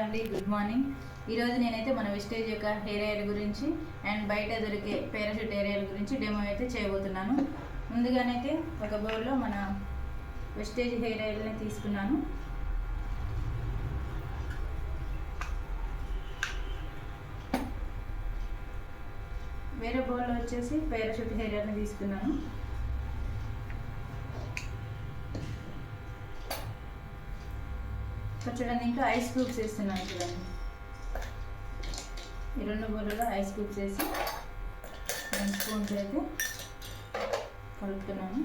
అండి, good morning. ఈరోజు నేనైతే మన వెస్టేజ్ యొక్క హెయిర్ ఆయిల్ గురించి అండ్ బయట దొరికే పారాషూట్ హెయిర్ ఆయిల్ గురించి డెమో అయితే చేయబోతున్నాను. ముందుగానైతే ఒక బౌల్లో మన వెస్టేజ్ హెయిర్ ఆయిల్ని తీసుకున్నాను. వేరే బౌల్లో వచ్చేసి పారాషూట్ హెయిర్ ఆయిల్ని తీసుకున్నాను. చూడండి, దీంట్లో ఐస్ క్యూబ్స్ వేస్తున్నాను. చూడండి, ఈ రెండు బౌల్లో ఐస్ క్యూబ్స్ వేసి 2 స్పూన్స్ అయితే కలుపుతున్నాను.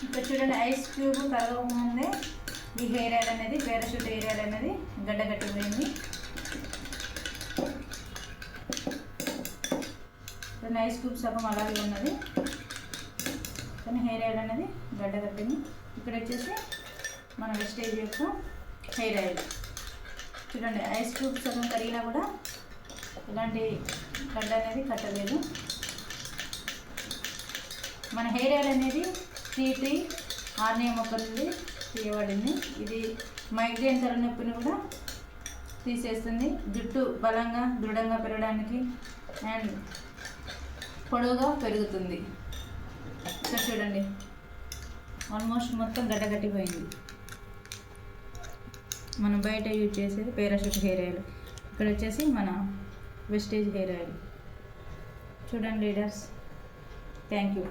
ఇక్కడ చూడండి, ఐస్ క్యూబ్ కరగకముందే ఈ హెయిర్ ఆయిల్ అనేది పారాషూట్ హెయిర్ ఆయిల్ అనేది గడ్డ కట్టిపోయింది. ఐస్ క్యూబ్ సగం అలాగే ఉన్నది, కానీ హెయిర్ ఆయిల్ అనేది గడ్డ కట్టింది. ఇక్కడ వచ్చేసి మన వెస్టేజ్ యొక్క హెయిర్ ఆయిల్ చూడండి, ఐస్ క్యూబ్ సగం కరిగినా కూడా ఇలాంటి గడ్డ అనేది కట్టలేదు. మన హెయిర్ ఆయిల్ అనేది టీ ఆర్నియా మొక్క నుండి తీయబడింది. ఇది మైగ్రేన్ తలనొప్పిని కూడా తీసేస్తుంది. జుట్టు బలంగా దృఢంగా పెరగడానికి అండ్ పొడవుగా పెరుగుతుంది. ఇక్కడ చూడండి, ఆల్మోస్ట్ మొత్తం గడ్డగట్టిపోయింది. మనం బయట యూజ్ చేసేది పారాషూట్ హెయిర్ ఆయిల్. ఇక్కడ వచ్చేసి మన వెస్టేజ్ హెయిర్ ఆయిల్. చూడండి లీడర్స్, థ్యాంక్ యూ.